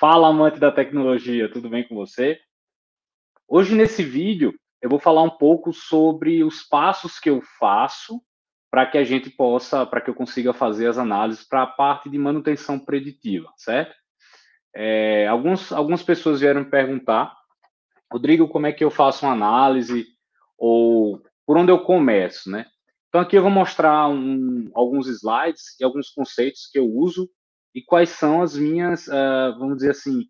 Fala, amante da tecnologia, tudo bem com você? Hoje, nesse vídeo, eu vou falar um pouco sobre os passos que eu faço para que eu consiga fazer as análises para a parte de manutenção preditiva, certo? Algumas pessoas vieram me perguntar, Rodrigo, como é que eu faço uma análise ou por onde eu começo, né? Então, aqui eu vou mostrar alguns slides e alguns conceitos que eu uso e quais são as minhas, vamos dizer assim,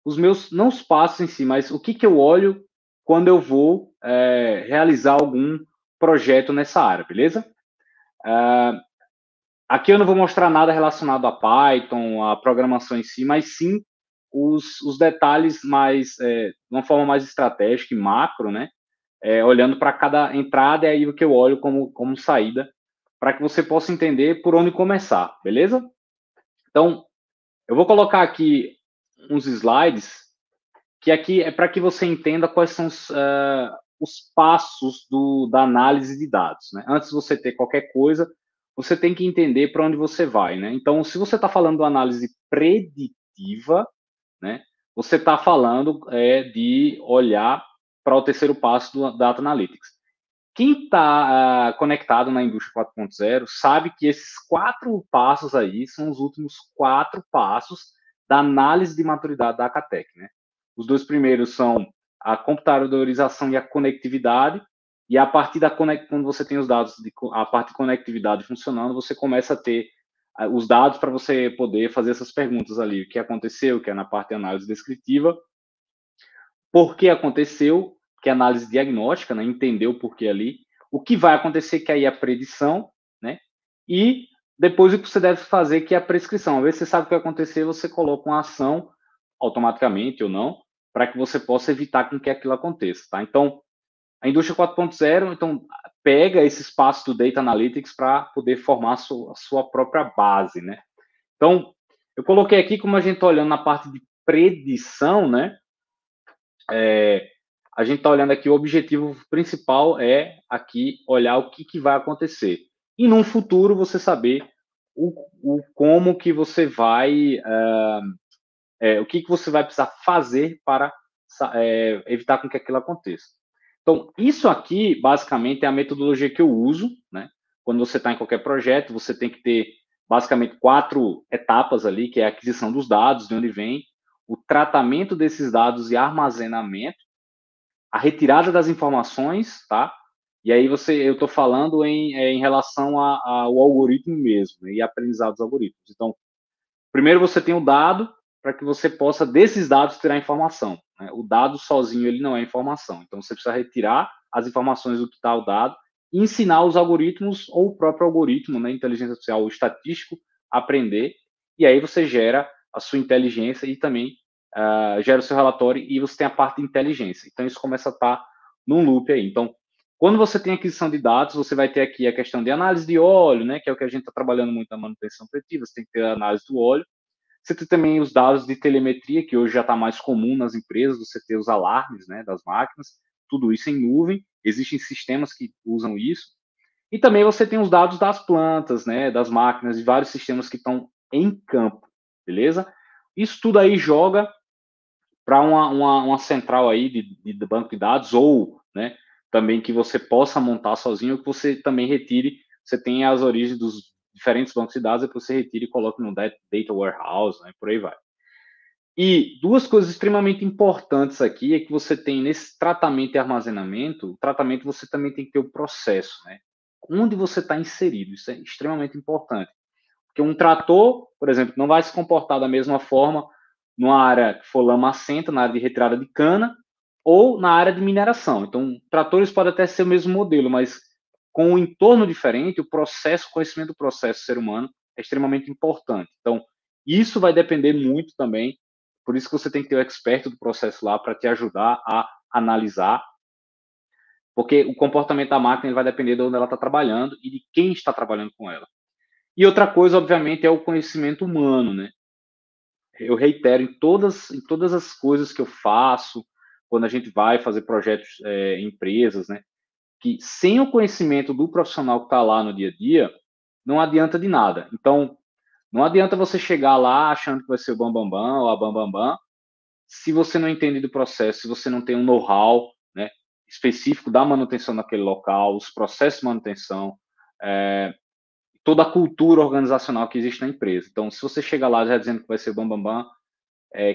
os meus, não os passos em si, mas o que, que eu olho quando eu vou realizar algum projeto nessa área, beleza? Aqui eu não vou mostrar nada relacionado a Python, a programação em si, mas sim os detalhes mais, de uma forma mais estratégica e macro, né? Olhando para cada entrada, é aí o que eu olho como saída, para que você possa entender por onde começar, beleza? Então, eu vou colocar aqui uns slides que aqui é para que você entenda quais são os passos da análise de dados. Né? Antes de você ter qualquer coisa, você tem que entender para onde você vai. Né? Então, se você está falando de análise preditiva, né, você está falando de olhar para o terceiro passo do Data Analytics. Quem está conectado na indústria 4.0 sabe que esses 4 passos aí são os últimos 4 passos da análise de maturidade da Acatec, né? Os 2 primeiros são a computadorização e a conectividade, e a partir quando você tem os dados, a parte de conectividade funcionando, você começa a ter os dados para você poder fazer essas perguntas ali, o que aconteceu, que é na parte de análise descritiva, por que aconteceu, que é análise diagnóstica, né, entender o porquê ali, o que vai acontecer, que aí é a predição, né, e depois o que você deve fazer, que é a prescrição. Às vezes você sabe o que vai acontecer, você coloca uma ação, automaticamente ou não, para que você possa evitar com que aquilo aconteça, tá? Então, a indústria 4.0, então, pega esse espaço do Data Analytics para poder formar a sua própria base, né? Então, eu coloquei aqui, como a gente está olhando na parte de predição, né, a gente está olhando aqui, o objetivo principal é aqui olhar o que, que vai acontecer. E num futuro você saber o como que você vai, o que, que você vai precisar fazer para evitar com que aquilo aconteça. Então, isso aqui, basicamente, é a metodologia que eu uso, né? Quando você está em qualquer projeto, você tem que ter, basicamente, 4 etapas ali, que é a aquisição dos dados, de onde vem, o tratamento desses dados e armazenamento, a retirada das informações, tá? E aí eu estou falando em relação ao algoritmo mesmo, né, e aprendizado dos algoritmos. Então, primeiro você tem o dado para que você possa desses dados tirar informação. Né? O dado sozinho ele não é informação. Então você precisa retirar as informações do que está o dado e ensinar os algoritmos ou o próprio algoritmo, né, inteligência artificial ou estatístico, a aprender. E aí você gera a sua inteligência e também gera o seu relatório e você tem a parte de inteligência. Então, isso começa a estar num loop aí. Então, quando você tem aquisição de dados, você vai ter aqui a questão de análise de óleo, né, que é o que a gente está trabalhando muito na manutenção preventiva, você tem que ter a análise do óleo. Você tem também os dados de telemetria, que hoje já está mais comum nas empresas, você ter os alarmes, né, das máquinas, tudo isso em nuvem, existem sistemas que usam isso. E também você tem os dados das plantas, né, das máquinas, de vários sistemas que estão em campo, beleza? Isso tudo aí joga para uma central aí de banco de dados ou, né, também que você possa montar sozinho, que você também retire, você tem as origens dos diferentes bancos de dados, que você retire e coloque no data warehouse, né, por aí vai. E 2 coisas extremamente importantes aqui é que você tem nesse tratamento e armazenamento, o tratamento você também tem que ter o processo, né? Onde você está inserido, isso é extremamente importante. Porque um trator, por exemplo, não vai se comportar da mesma forma numa área que for lamacenta, na área de retirada de cana, ou na área de mineração. Então, tratores podem até ser o mesmo modelo, mas com um entorno diferente, o processo, o conhecimento do processo do ser humano é extremamente importante. Então, isso vai depender muito também, por isso que você tem que ter o expert do processo lá para te ajudar a analisar, porque o comportamento da máquina ele vai depender de onde ela está trabalhando e de quem está trabalhando com ela. E outra coisa, obviamente, é o conhecimento humano, né? Eu reitero em todas as coisas que eu faço, quando a gente vai fazer projetos em empresas, né? Que sem o conhecimento do profissional que está lá no dia a dia, não adianta de nada. Então, Não adianta você chegar lá achando que vai ser o bambambam ou a bambambam, se você não entende do processo, se você não tem um know-how, né, específico da manutenção naquele local, os processos de manutenção, toda a cultura organizacional que existe na empresa. Então, se você chega lá já dizendo que vai ser o bambambam,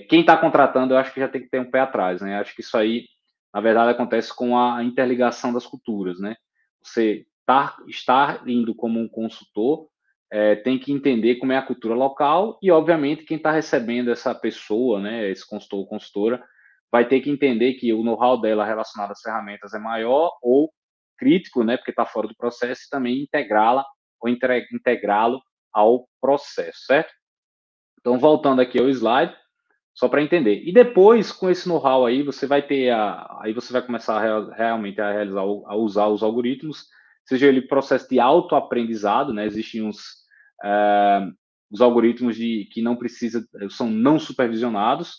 quem está contratando, eu acho que já tem que ter um pé atrás, né? Acho que isso aí, na verdade, acontece com a interligação das culturas, né? Você estar indo como um consultor, tem que entender como é a cultura local e, obviamente, quem está recebendo essa pessoa, né, esse consultor ou consultora, vai ter que entender que o know-how dela relacionado às ferramentas é maior ou crítico, né, porque está fora do processo, e também integrá-la ou integrá-lo ao processo, certo? Então, voltando aqui ao slide, só para entender. E depois, com esse know-how aí, você vai ter aí você vai começar realmente a realizar, a usar os algoritmos, seja ele processo de autoaprendizado, né? Existem os algoritmos que não precisa, são não supervisionados,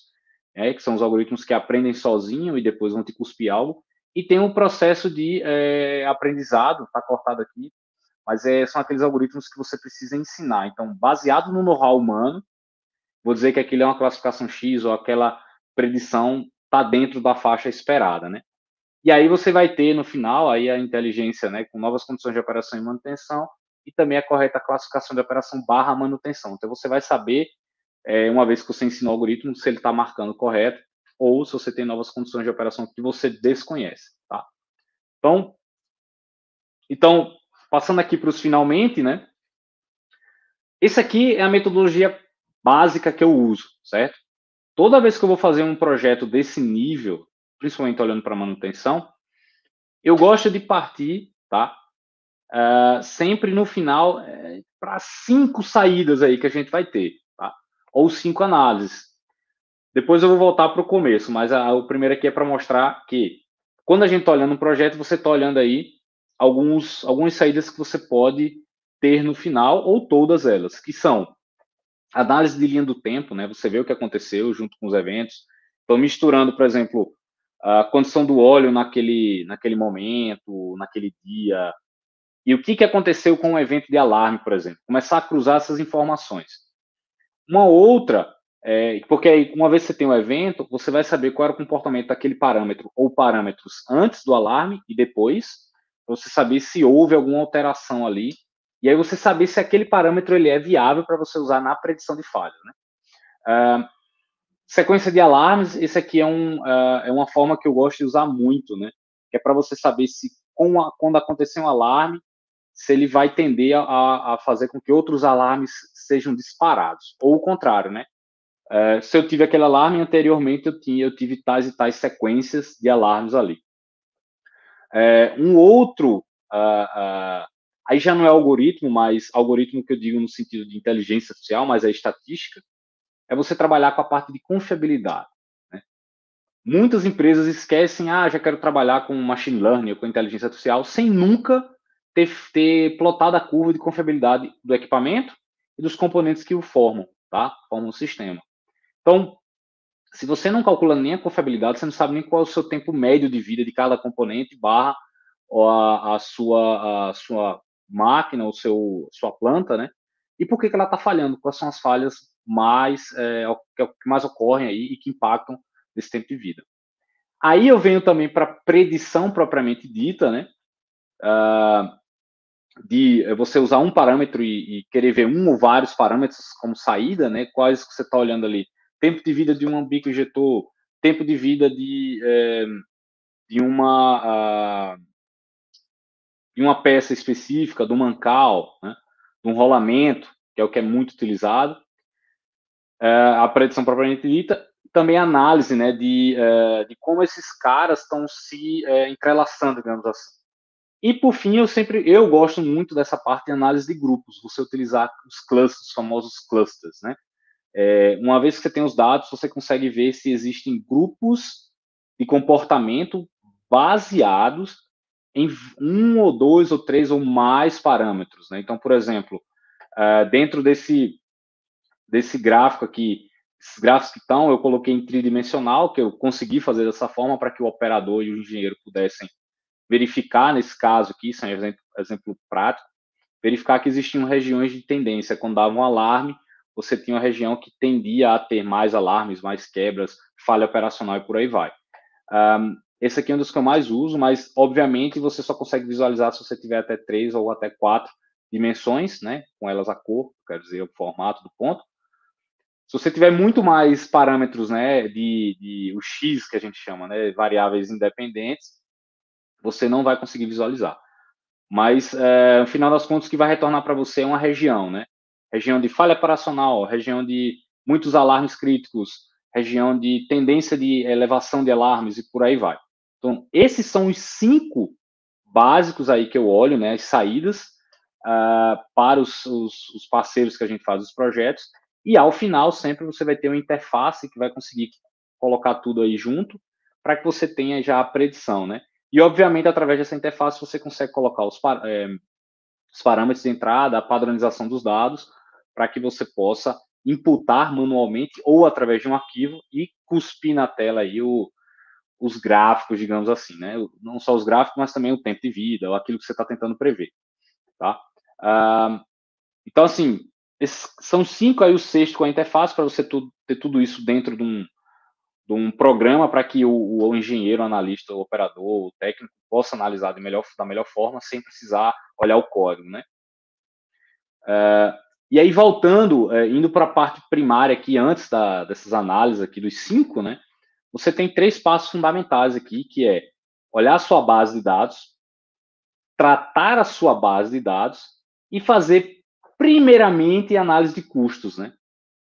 né? Que são os algoritmos que aprendem sozinho e depois vão te cuspir algo. E tem um processo de aprendizado, está cortado aqui, mas são aqueles algoritmos que você precisa ensinar. Então, baseado no know-how humano, vou dizer que aquilo é uma classificação X ou aquela predição está dentro da faixa esperada, né? E aí você vai ter no final aí a inteligência, né, com novas condições de operação e manutenção e também a correta classificação de operação barra manutenção. Então você vai saber, uma vez que você ensinou o algoritmo, se ele está marcando correto ou se você tem novas condições de operação que você desconhece, tá? Então passando aqui para os finalmente, né? Esse aqui é a metodologia básica que eu uso, certo? Toda vez que eu vou fazer um projeto desse nível, principalmente olhando para manutenção, eu gosto de partir, tá? Sempre no final, para 5 saídas aí que a gente vai ter, tá? Ou 5 análises. Depois eu vou voltar para o começo, mas o primeiro aqui é para mostrar que quando a gente está olhando um projeto, você está olhando aí algumas saídas que você pode ter no final, ou todas elas, que são análise de linha do tempo, né? Você vê o que aconteceu junto com os eventos. Então, misturando, por exemplo, a condição do óleo naquele momento, naquele dia, e o que aconteceu com o evento de alarme, por exemplo. Começar a cruzar essas informações. Uma outra, porque aí, uma vez que você tem o evento, você vai saber qual era o comportamento daquele parâmetro ou parâmetros antes do alarme e depois, para você saber se houve alguma alteração ali, e aí você saber se aquele parâmetro ele é viável para você usar na predição de falha, né? Sequência de alarmes, esse aqui é uma forma que eu gosto de usar muito, né? Que é para você saber se quando acontecer um alarme, se ele vai tender a fazer com que outros alarmes sejam disparados, ou o contrário, né? Se eu tive aquele alarme anteriormente, eu tive tais e tais sequências de alarmes ali. Um outro, aí já não é algoritmo, mas algoritmo que eu digo no sentido de inteligência artificial, mas é estatística, é você trabalhar com a parte de confiabilidade. Né? Muitas empresas esquecem, já quero trabalhar com machine learning ou com inteligência artificial, sem nunca ter plotado a curva de confiabilidade do equipamento e dos componentes que o formam, tá? Formam o sistema. Então, se você não calcula nem a confiabilidade, você não sabe nem qual é o seu tempo médio de vida de cada componente barra a sua máquina, sua planta, né? E por que ela está falhando? Quais são as falhas que mais ocorrem aí e que impactam esse tempo de vida? Aí eu venho também para predição propriamente dita, né? De você usar um parâmetro e querer ver um ou vários parâmetros como saída, né? Quais que você está olhando ali? Tempo de vida de um bico injetor, tempo de vida de uma peça específica, do mancal, né? De um rolamento, que é o que é muito utilizado. A predição propriamente dita, também a análise, né? De como esses caras estão se entrelaçando, digamos assim. E por fim, eu gosto muito dessa parte de análise de grupos, você utilizar os clusters, os famosos clusters, né? Uma vez que você tem os dados, você consegue ver se existem grupos de comportamento baseados em um ou dois ou três ou mais parâmetros, né? Então, por exemplo, dentro desse gráfico aqui, esses gráficos que estão, eu coloquei em tridimensional, que eu consegui fazer dessa forma para que o operador e o engenheiro pudessem verificar, nesse caso aqui, isso é um exemplo prático, verificar que existiam regiões de tendência. Quando dava um alarme, você tinha uma região que tendia a ter mais alarmes, mais quebras, falha operacional e por aí vai. Esse aqui é um dos que eu mais uso, mas obviamente você só consegue visualizar se você tiver até 3 ou até 4 dimensões, né, com elas a cor, quer dizer, o formato do ponto. Se você tiver muito mais parâmetros, né, de o X que a gente chama, né, variáveis independentes, você não vai conseguir visualizar. Mas, no final das contas, o que vai retornar para você é uma região, né? Região de falha operacional, região de muitos alarmes críticos, região de tendência de elevação de alarmes e por aí vai. Então, esses são os 5 básicos aí que eu olho, né? As saídas para os parceiros que a gente faz os projetos. E ao final, sempre você vai ter uma interface que vai conseguir colocar tudo aí junto para que você tenha já a predição, né? E, obviamente, através dessa interface, você consegue colocar os parâmetros de entrada, a padronização dos dados, para que você possa imputar manualmente ou através de um arquivo e cuspir na tela aí os gráficos, digamos assim, né? Não só os gráficos, mas também o tempo de vida, ou aquilo que você está tentando prever, tá? Então, assim, são 5 aí o sexto com a interface para você ter tudo isso dentro de um programa para que o engenheiro, o analista, o operador, o técnico possa analisar da melhor forma sem precisar olhar o código, né? E aí, voltando, indo para a parte primária aqui, antes dessas análises aqui dos 5, né? Você tem 3 passos fundamentais aqui, que é olhar a sua base de dados, tratar a sua base de dados e fazer, primeiramente, análise de custos, né?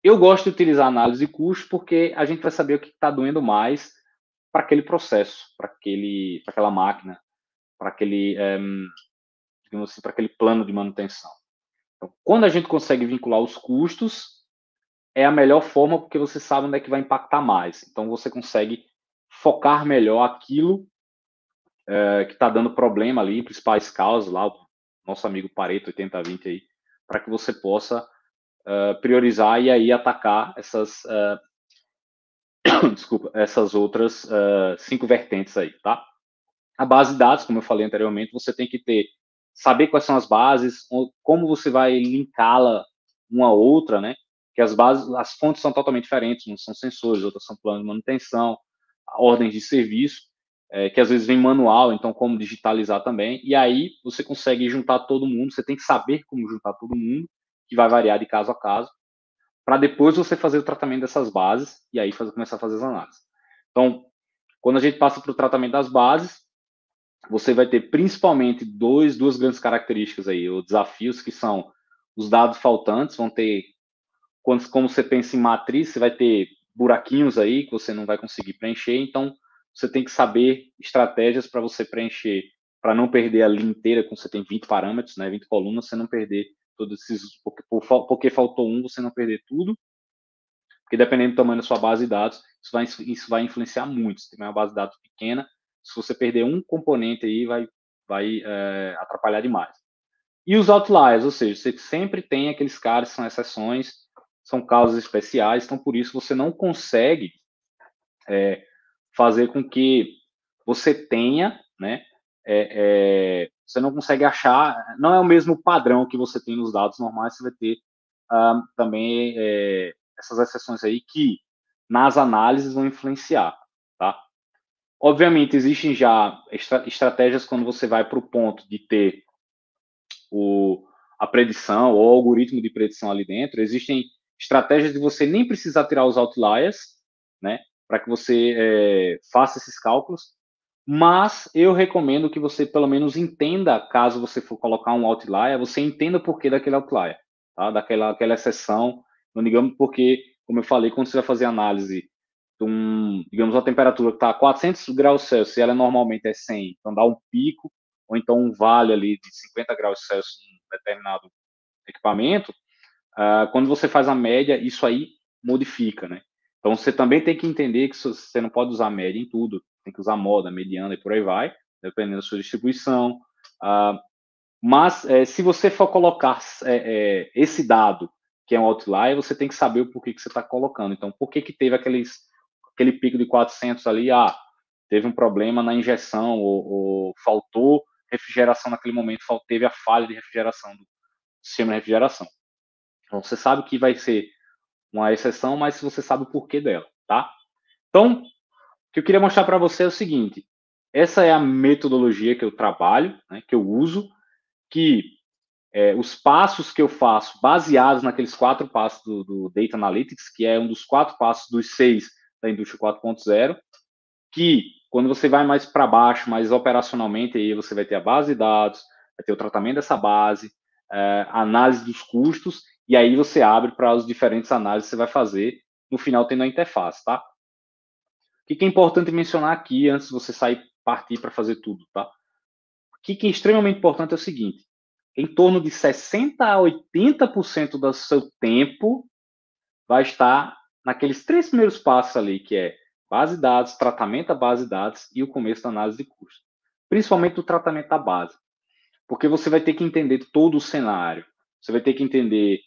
Eu gosto de utilizar análise de custos porque a gente vai saber o que está doendo mais para aquele processo, para aquela máquina, para aquele, digamos assim, para aquele plano de manutenção. Então, quando a gente consegue vincular os custos, é a melhor forma porque você sabe onde é que vai impactar mais. Então, você consegue focar melhor aquilo que está dando problema ali, principais causas lá, o nosso amigo Pareto 80/20 aí, para que você possa priorizar e aí atacar desculpa, essas outras 5 vertentes aí, tá? A base de dados, como eu falei anteriormente, você tem que saber quais são as bases, como você vai linká-la uma a outra, né? Que as fontes são totalmente diferentes, uns são sensores, outras são planos de manutenção, ordens de serviço, que às vezes vem manual, então como digitalizar também, e aí você consegue juntar todo mundo, você tem que saber como juntar todo mundo, que vai variar de caso a caso, para depois você fazer o tratamento dessas bases e aí começar a fazer as análises. Então, quando a gente passa para o tratamento das bases, você vai ter principalmente duas grandes características aí, os desafios que são os dados faltantes, vão ter, como você pensa em matriz, você vai ter buraquinhos aí que você não vai conseguir preencher, então você tem que saber estratégias para você preencher, para não perder a linha inteira, quando você tem 20 parâmetros, né, 20 colunas, você não perder todos esses, porque faltou um, você não perder tudo, porque dependendo do tamanho da sua base de dados, isso vai influenciar muito. Se tiver uma base de dados pequena, se você perder um componente aí, vai atrapalhar demais. E os outliers, ou seja, você sempre tem aqueles caras que são exceções, são causas especiais, então por isso você não consegue fazer com que você tenha, né, você não consegue achar, não é o mesmo padrão que você tem nos dados normais, você vai ter também essas exceções aí que nas análises vão influenciar, tá? Obviamente, existem já estratégias quando você vai para o ponto de ter a predição ou o algoritmo de predição ali dentro. Existem estratégias de você nem precisar tirar os outliers, né, para que você faça esses cálculos, mas eu recomendo que você pelo menos entenda, caso você for colocar um outlier, você entenda o porquê daquele outlier, tá? Aquela exceção, não digamos porque, como eu falei, quando você vai fazer análise digamos, uma temperatura que está a 400 graus Celsius, e ela normalmente é 100, então dá um pico, ou então um vale ali de 50 graus Celsius em um determinado equipamento, quando você faz a média, isso aí modifica, né? Então você também tem que entender que você não pode usar média em tudo, tem que usar moda, mediana e por aí vai, dependendo da sua distribuição. Mas se você for colocar esse dado, que é um outlier, você tem que saber o porquê que você está colocando. Então, por que teve aquele pico de 400 ali? Teve um problema na injeção, ou faltou refrigeração naquele momento, teve a falha de refrigeração do sistema de refrigeração. Então, você sabe que vai ser uma exceção, mas você sabe o porquê dela, tá? Então, o que eu queria mostrar para você é o seguinte, essa é a metodologia que eu trabalho, né, que eu uso, que os passos que eu faço, baseados naqueles 4 passos do Data Analytics, que é um dos 4 passos dos 6 da indústria 4.0, que quando você vai mais para baixo, mais operacionalmente, aí você vai ter a base de dados, vai ter o tratamento dessa base, a análise dos custos, e aí você abre para as diferentes análises que você vai fazer, no final tendo a interface, tá? O que é importante mencionar aqui, antes de você sair, partir para fazer tudo, tá? O que é extremamente importante é o seguinte, em torno de 60% a 80% do seu tempo vai estar naqueles 3 primeiros passos ali, que é base de dados, tratamento da base de dados e o começo da análise de custo. Principalmente o tratamento da base. Porque você vai ter que entender todo o cenário, você vai ter que entender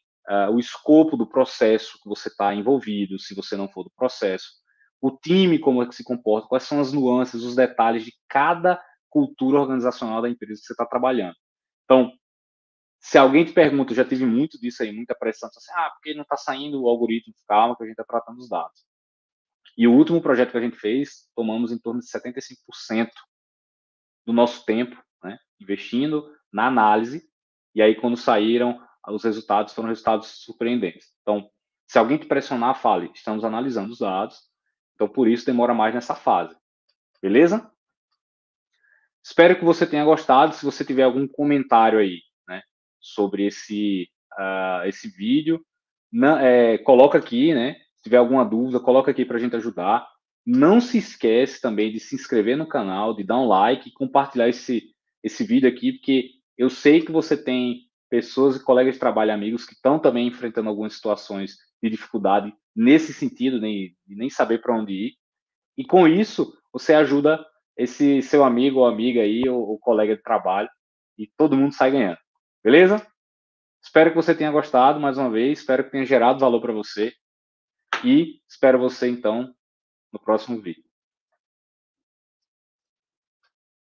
o escopo do processo que você está envolvido, se você não for do processo, o time, como é que se comporta, quais são as nuances, os detalhes de cada cultura organizacional da empresa que você está trabalhando. Então, se alguém te pergunta, eu já tive muito disso aí, muita pressão, assim, porque não está saindo o algoritmo, calma, que a gente está tratando os dados. E o último projeto que a gente fez, tomamos em torno de 75% do nosso tempo, né, investindo na análise, e aí quando saíram, os resultados foram resultados surpreendentes. Então, se alguém te pressionar, fale, estamos analisando os dados, então por isso demora mais nessa fase. Beleza? Espero que você tenha gostado. Se você tiver algum comentário aí, né, sobre esse vídeo, coloca aqui, né? Se tiver alguma dúvida, coloca aqui para a gente ajudar. Não se esquece também de se inscrever no canal, de dar um like e compartilhar esse vídeo aqui, porque eu sei que você tem pessoas e colegas de trabalho, amigos, que estão também enfrentando algumas situações de dificuldade nesse sentido, de nem saber para onde ir. E com isso, você ajuda esse seu amigo ou amiga aí, ou colega de trabalho, e todo mundo sai ganhando. Beleza? Espero que você tenha gostado mais uma vez, espero que tenha gerado valor para você e espero você então no próximo vídeo.